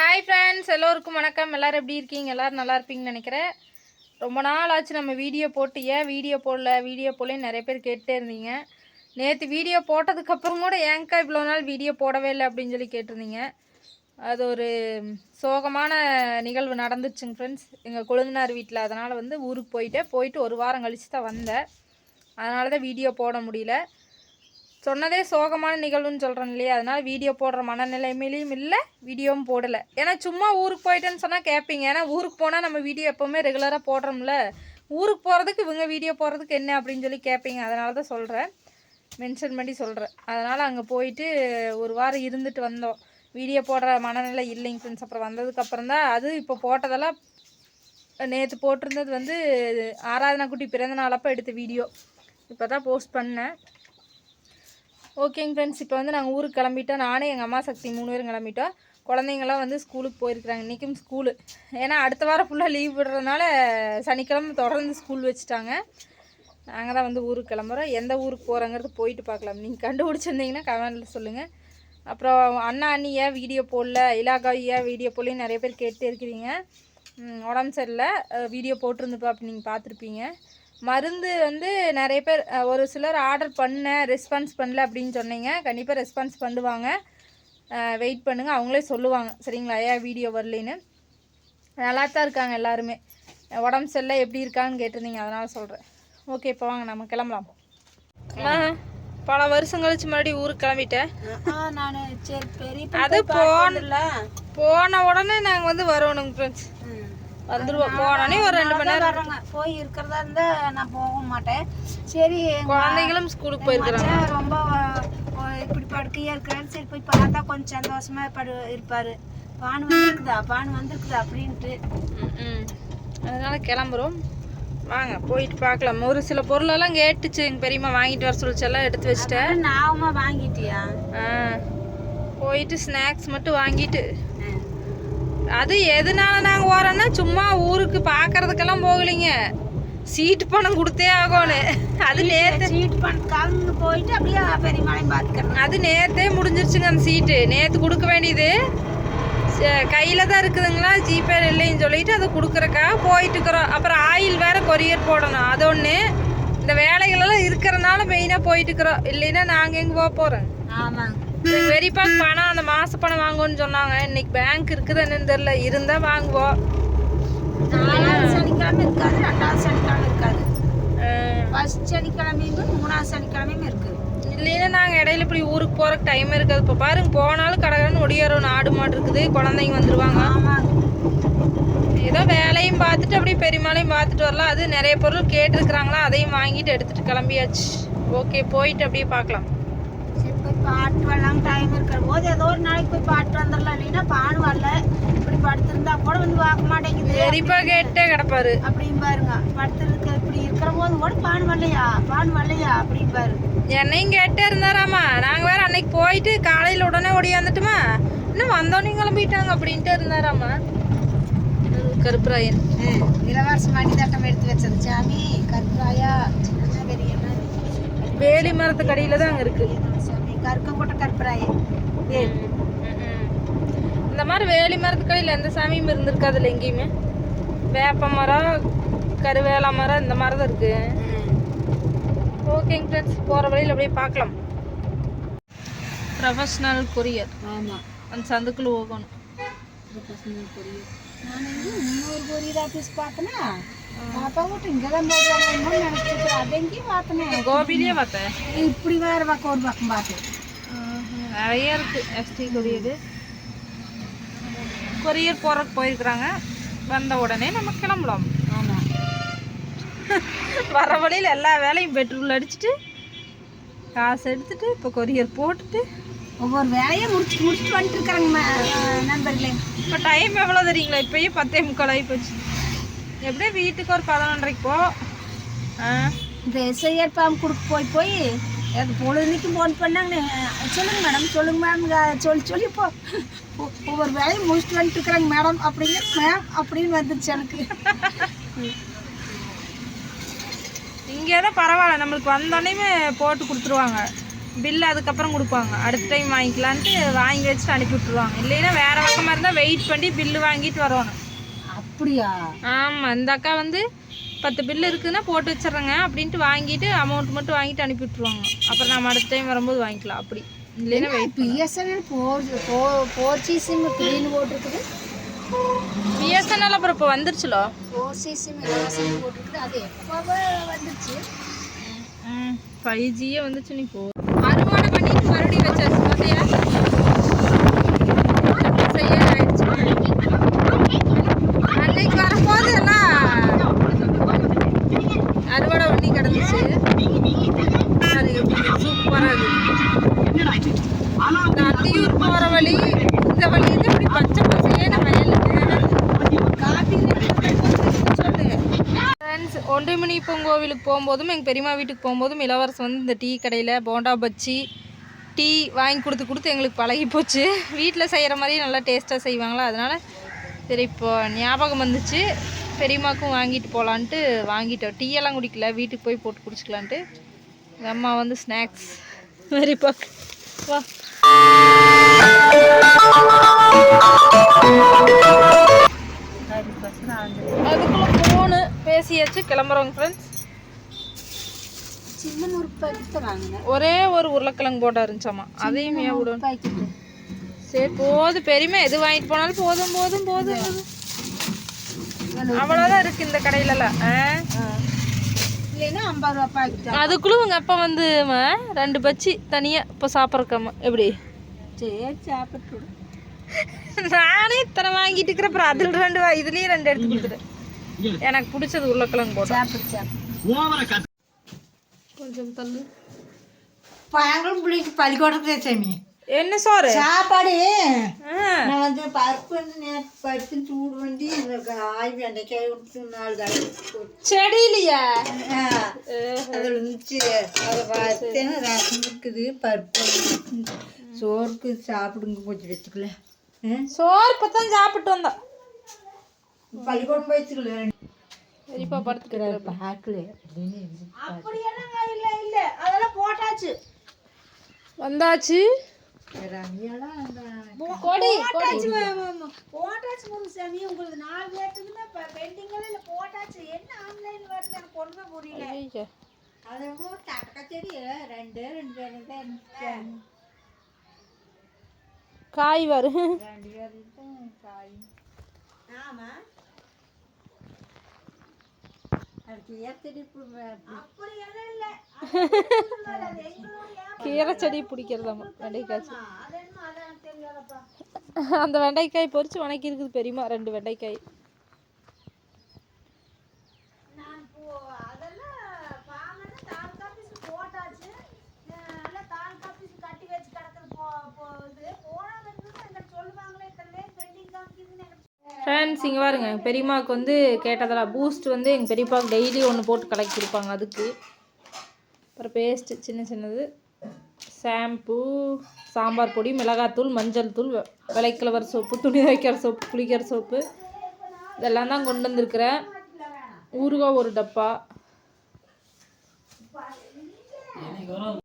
Hi friends, எல்லோருக்கும் வணக்கம். எல்லோரும் எப்படி இருக்கீங்க? எல்லோரும் நல்லா இருப்பீங்கன்னு நினைக்கிறேன். ரொம்ப நாள் ஆச்சு நம்ம வீடியோ போட்டு. ஏன் வீடியோ போடலேன்னு நிறைய பேர் கேட்டே இருந்தீங்க. நேற்று வீடியோ போட்டதுக்கப்புறம் கூட ஏங்கா இவ்வளோ நாள் வீடியோ போடவே இல்லை அப்படின்னு சொல்லி கேட்டிருந்தீங்க. அது ஒரு சோகமான நிகழ்வு நடந்துச்சுங்க ஃப்ரெண்ட்ஸ், எங்கள் கொழுந்தனார் வீட்டில். அதனால் ஊருக்கு போயிட்டு ஒரு வாரம் கழித்து தான் வந்தேன். அதனால தான் வீடியோ போட முடியல. சொன்னதே சோகமான நிகழ்வுன்னு சொல்கிறேன் இல்லையா, அதனால் வீடியோ போடுற மனநிலைமையிலையும் இல்லை, வீடியோவும் போடலை. ஏன்னா சும்மா ஊருக்கு போயிட்டேன்னு சொன்னால் கேட்பீங்க. ஏன்னா ஊருக்கு போனால் நம்ம வீடியோ எப்போவுமே ரெகுலராக போடுறோம்ல, ஊருக்கு போகிறதுக்கு இவங்க வீடியோ போடுறதுக்கு என்ன அப்படின்னு சொல்லி கேட்பீங்க. அதனால தான் சொல்கிறேன், மென்ஷன் பண்ணி சொல்கிறேன். அதனால் அங்கே போயிட்டு ஒரு வாரம் இருந்துட்டு வந்தோம். வீடியோ போடுற மனநிலை இல்லைங்க ஃப்ரெண்ட்ஸ். அப்புறம் வந்ததுக்கப்புறம் தான் அது இப்போ போட்டதெல்லாம் நேற்று போட்டிருந்தது ஆராதனா குட்டி பிறந்த நாளப்போ எடுத்த வீடியோ இப்போ தான் போஸ்ட் பண்ணேன். ஓகேங்க ஃப்ரெண்ட்ஸ், இப்போ நாங்கள் ஊருக்கு கிளம்பிட்டோம். நானே எங்கள் அம்மா சக்தி 3 பேரும் கிளம்பிட்டோம். குழந்தைங்களாம் ஸ்கூலுக்கு போயிருக்கிறாங்க. இன்றைக்கும் ஸ்கூலு, ஏன்னா அடுத்த வாரம் ஃபுல்லாக லீவ் விடுறதுனால சனிக்கிழமை தொடர்ந்து ஸ்கூல் வச்சுட்டாங்க. நாங்கள் தான் ஊருக்கு கிளம்புறோம். எந்த ஊருக்கு போகிறோங்கிறது போயிட்டு பார்க்கலாம். நீங்கள் கண்டுபிடிச்சிருந்தீங்கன்னா கமெண்டில் சொல்லுங்கள். அப்புறம் அண்ணா அண்ணி ஏன் வீடியோ போடல, இலாகா ஏன் வீடியோ போடலன்னு நிறைய பேர் கேட்டு இருக்கிறீங்க. உடம்பு சரியில்லை, வீடியோ போட்டிருந்துப்பா அப்படி நீங்கள் பார்த்துருப்பீங்க. மருந்து நிறைய பேர் ஒரு சிலர் ஆர்டர் ரெஸ்பான்ஸ் பண்ணல அப்படின்னு சொன்னீங்க. கண்டிப்பாக ரெஸ்பான்ஸ் பண்ணுவாங்க, வெயிட் பண்ணுங்கள். அவங்களே சொல்லுவாங்க சரிங்களா, ஏன் வீடியோ வரலின்னு. நல்லா தான் இருக்காங்க எல்லாருமே. உடம்பு சரியில்லை எப்படி இருக்கான்னு கேட்டிருந்தீங்க, அதனால் சொல்கிறேன். ஓகே, இப்போ வாங்க நம்ம கிளம்பலாம். பல வருஷம் கழிச்சு மறுபடியும் ஊருக்கு கிளம்பிட்டேன். அது போன உடனே நாங்கள் வரணுங்க ஃப்ரெண்ட்ஸ். வந்துடுவோம். போனோடனே ஒரு 2 மணி நேரம் போய் இருக்கிறதா இருந்தால் நான் போக மாட்டேன். சரி, குழந்தைகளும் ஸ்கூலுக்கு போயிருக்கிறாங்க. ரொம்ப இப்படி படுக்கையாக இருக்கிறாரு. சரி போய் பார்த்தா கொஞ்சம் சந்தோஷமாக இருப்பார். பான் வந்துருக்குதா அப்படின்ட்டு அதனால் கிளம்புறோம். வாங்க போயிட்டு பார்க்கலாம். ஒரு சில பொருளெல்லாம் கேட்டுச்சு, எங்கள் பெரியம்மா வாங்கிட்டு வர சொல்லிச்செல்லாம் எடுத்து வச்சுட்டேன். நாம வாங்கிட்டியா? போயிட்டு ஸ்நாக்ஸ் மட்டும் வாங்கிட்டு, அது எதனால நாங்கள் போகிறோன்னா சும்மா ஊருக்கு பார்க்கறதுக்கெல்லாம் போகலைங்க, சீட்டு பணம் கொடுத்தே ஆகணும். அது நேற்று சீட்டு பணத்துக்காக போயிட்டு அப்படியே பெரியமலையும் பார்த்துக்கிறேன். அது நேற்றே முடிஞ்சிருச்சுங்க. அந்த சீட்டு நேற்று கொடுக்க வேண்டியது கையில் தான் இருக்குதுங்களா, ஜிபே இல்லைன்னு சொல்லிட்டு அதை கொடுக்குறக்காக போயிட்டுருக்குறோம். அப்புறம் ஆயில் வேறு கொரியர் போடணும், அது ஒன்று. இந்த வேலைகளெல்லாம் இருக்கிறனால மெயினாக போயிட்டுருக்குறோம். இல்லைன்னா நாங்கள் எங்கே போக போகிறோம். ஆமாம், வெறிப்பா பணம் அந்த மாச பணம் வாங்குவோன்னு சொன்னாங்க. இன்னைக்கு பேங்க் இருக்குது என்னன்னு தெரியல, இருந்தா வாங்குவோம். சனிக்கிழமை இருக்காது, 2வது சனிக்கிழமை இருக்காது, ஃபர்ஸ்ட் சனிக்கிழமையும் 3வது சனிக்கிழமையும் இருக்குது. இல்லைன்னா நாங்கள் இடையில இப்படி ஊருக்கு போகிறக்கு டைம் இருக்காது. இப்போ பாருங்க, போனாலும் கடகடன்னு ஒடியாரோம். ஆடு மாடு இருக்குது, குழந்தைங்க வந்துடுவாங்க. ஆமாம், ஏதோ வேலையும் பார்த்துட்டு அப்படியே பெரியமாலையும் பார்த்துட்டு வரலாம். அது நிறைய பொருள் கேட்டிருக்கிறாங்களா, அதையும் வாங்கிட்டு எடுத்துகிட்டு கிளம்பியாச்சு. ஓகே, போயிட்டு அப்படியே பார்க்கலாம். பாட்டு வரலாம், டைம் இருக்கிற போது ஏதோ ஒரு நாளைக்கு போய் பாட்டு வந்துடலாம். இல்லைன்னா பாடு வரல, இப்படி படுத்திருந்தா கூட பார்க்க மாட்டேங்குது. பெரியப்பா கேட்டே கிடப்பாரு அப்படின்னு பாருங்க. படுத்துருக்கு இப்படி இருக்கிற போது கூட பாடு வரலையா அப்படின்னு பாரு. என்னையும் கேட்டே இருந்தாராமா. நாங்கள் வேற அன்னைக்கு போயிட்டு காலையில் உடனே ஓடியாந்துட்டுமா, இன்னும் வந்தோடனே கிளம்பிட்டாங்க அப்படின்ட்டு இருந்தாராமா. கருப்பராயன் இளவரசி மணி தட்டம் எடுத்து வச்சது சாமி. கருப்பராயா சின்ன பெரிய வேலி மரத்து கடையில் தான் அங்கே இருக்கு. கருக்கங்கோட்டை கருப்பராயன். இந்த மாதிரி வேலி மரத்து கடையில் எந்த சாமியும் இருந்திருக்காதுல்ல எங்கேயுமே. வேப்ப மரம், கருவேல மரம், இந்த மாதிரி தான் இருக்கு. ஓகேங்க ஃப்ரெண்ட்ஸ், போகிற வழியில் அப்படியே பார்க்கலாம். Professional courier. ஆமாம், அந்த சந்துக்குள்ள போகணும். Professional courier. நான் இன்னொரு கொரியர் ஆஃபீஸ் பார்த்தேன்னா பாப்பா விட்டு இங்கே தான் போடுவாங்கன்னு நினச்சிட்டு அதெங்கேயும் பார்த்தேன். கோபிலேயே பார்த்தேன். இப்படி வேறு பக்கம் ஒரு பக்கம் பார்த்தேன். நிறைய இருக்குது எஸ்டி கொரியர். கொரியர் போகிறதுக்கு போயிருக்கிறாங்க. வந்த உடனே நம்ம கிளம்பலாம். ஆமாம், வர வழியில் எல்லா வேலையும் பெட்ரோல் அடிச்சுட்டு காசு எடுத்துட்டு இப்போ கொரியர் போட்டுட்டு ஒவ்வொரு வேலையும் முடிச்சுட்டு வந்துட்டு இருக்கிறாங்க நண்பர்களே. இப்போ டைம் எவ்வளோ தெரியுங்களா? இப்போயே 10:45 ஆகி போச்சு. எப்படியும் வீட்டுக்கு ஒரு 11:30 போ. இந்த எஸ்ஐஆர் ஃபார்ம் கொடுக்க போய் எனக்கு பொழுதுக்கும் ஃபோன் பண்ணாங்க. சொல்லுங்கள் மேடம் சொல்லி இப்போ ஒவ்வொரு வேலையும் முடிச்சுட்டு வந்துட்டு இருக்கிறாங்க மேடம் அப்படின்னு வந்துருச்சு எனக்கு. இங்கே தான் பரவாயில்ல, நம்மளுக்கு வந்தோடனே போட்டு கொடுத்துருவாங்க. பில்லு அதுக்கப்புறம் கொடுப்பாங்க. அடுத்த டைம் வாங்கிக்கலான்ட்டு வாங்கி வச்சுட்டு அனுப்பி விட்ருவாங்க. இல்லைன்னா வேறு பக்கமாக இருந்தால் வெயிட் பண்ணி பில்லு வாங்கிட்டு வரணும். அப்படியா? ஆமாம், இந்த அக்கா வந்து 10 பில்லு இருக்குதுன்னா போட்டு வச்சிட்றேங்க அப்படின்ட்டு வாங்கிட்டு அமௌண்ட் மட்டும் வாங்கிட்டு அனுப்பி விட்ருவாங்க. அப்புறம் நம்ம அடுத்த டைம் வரும்போது வாங்கிக்கலாம். அப்படி இல்லைன்னா wait. BSNL 4G sim green போட்டிருக்குது. பிஎஸ்என்எல் அப்புறம் இப்போ வந்துருச்சுலோ 4G சிம் இலவசம் போட்டிருக்குது. அது எப்போ வந்துருச்சு? 5Gயே வந்துச்சு. நீ போ அறுவடை பண்ணிட்டு மறுபடியும் வச்சாச்சு பார்த்தியா? அன்னைக்கு வரும்போது எல்லாம் அறுவடை பண்ணி கிடந்துச்சு. சூப்பராக இருக்குது. இந்த அத்தியூர் போகிற வழி, இந்த வழியில் இப்படி பச்சை பசேன்னு வயல். ஃப்ரெண்ட்ஸ், ஒன்றிமணிப்பம் கோவிலுக்கு போகும்போதும் எங்கள் பெரியம்மா வீட்டுக்கு போகும்போதும் இளவரசன் வந்து இந்த டீ கடையில் போண்டா பஜ்ஜி டீ வாங்கி கொடுத்து எங்களுக்கு பழகி போச்சு. வீட்டில் செய்கிற மாதிரியே நல்லா டேஸ்ட்டாக செய்வாங்களா, அதனால் சரி இப்போ ஞாபகம் வந்துச்சு பெரியம்மாக்கும் வாங்கிட்டு போகலான்ட்டு வாங்கிட்டோம். டீயெல்லாம் குடிக்கல, வீட்டுக்கு போய் போட்டு குடிச்சிக்கலான்ட்டு. எங்கள் அம்மா வந்து ஸ்நாக்ஸ் வெரி பாக் வா. அதுக்குள்ள ஃபோனு பேசியாச்சு, கிளம்புறோங்க ஃப்ரெண்ட்ஸ். சின்ன முறுக்கு பாக்கெட் வாங்கினேன். ஒரே ஒரு உருளைக்கிழங்கு போட்டா இருந்துச்சாமா, அதையும் ஏன் விடும். சரி போதும், பெரியமா எது வாங்கிட்டு போனாலும் போதும் போதும் போதும். அவ்வளோதான் இருக்கு இந்த கடையிலலாம். இல்லைன்னா 50 ரூபா பாக்கெட். அதுக்குள்ள உங்க அப்பா வந்து 2 பச்சி தனியா இப்போ சாப்பிட்றக்காம எப்படி? சரி சாப்பிட்டு நானே இத்தனை வாங்கிட்டு இருக்கிற, அப்புறம் அதில் 2 இதுலேயே 2 எடுத்து கொடுத்துட்டேன். எனக்கு பிடிச்சது உருளைக்கிழங்கு போட்டு சாப்பிட்டு கொஞ்சம் தள்ளு. பழங்களும் பிள்ளைக்கு பள்ளிக்கூடத்துல சாமி என்ன சோறு சாப்பாடு. நான் வந்து பருப்பு வந்து நேற்று பருப்பு சூடு வண்டி காய் வெண்டைக்காய் விட்டு 4 காய் செடியிலையா அதில் இருந்துச்சு. அதை பார்த்தேன்னா ரசம் இருக்குது, பருப்பு சோறுக்கு சாப்பிடுங்க கொஞ்சம் வச்சுக்கல. சோறு இப்போ தான் சாப்பிட்டு வந்தோம். பள்ளிக்கூடம் போயிடுச்சுக்கல. சரிப்பா படுத்துக்கிற பார்க்கல அப்படியெல்லாம் இல்லை இல்லை, அதெல்லாம் போட்டாச்சு வந்தாச்சு. போட்டாச்சு முருகசாமி. உங்களுக்கு 4 பேர்த்துக்குன்னா பெண்டிங்கெல்லாம் இல்லை, போட்டாச்சு. என்ன ஆன்லைன் வருது எனக்கு ஒன்றுமே புரியல. அதை தக்கச்சேரி 2 பேர் தான் இருந்துச்சு. காய் வரும் 2 பேர் காய். ஆமா கீரை செடி பிடிக்கிறதாம்மா வெண்டைக்காய். அந்த வெண்டைக்காய் பொரிச்சு வணக்கி இருக்குது பெரியமா 2 வெண்டைக்காய். ஃப்ரெண்ட்ஸ் இங்கே பாருங்க, பெரியம்மாவுக்கு வந்து கேட்டதெல்லாம் பூஸ்ட் வந்து எங்கள் பெரியப்பாவுக்கு டெய்லி ஒன்று போட்டு கலக்கி கொடுப்பாங்க. அதுக்கு அப்புறம் பேஸ்ட்டு சின்ன சின்னது, ஷாம்பு, சாம்பார் பொடி, மிளகாத்தூள், மஞ்சள் தூள், விளைக்கிழவர் சோப்பு, துணி துவைக்கிற சோப்பு, குளிக்கிற சோப்பு, இதெல்லாம் தான் கொண்டு வந்திருக்கிறேன். ஊறுகாய் 1 டப்பா.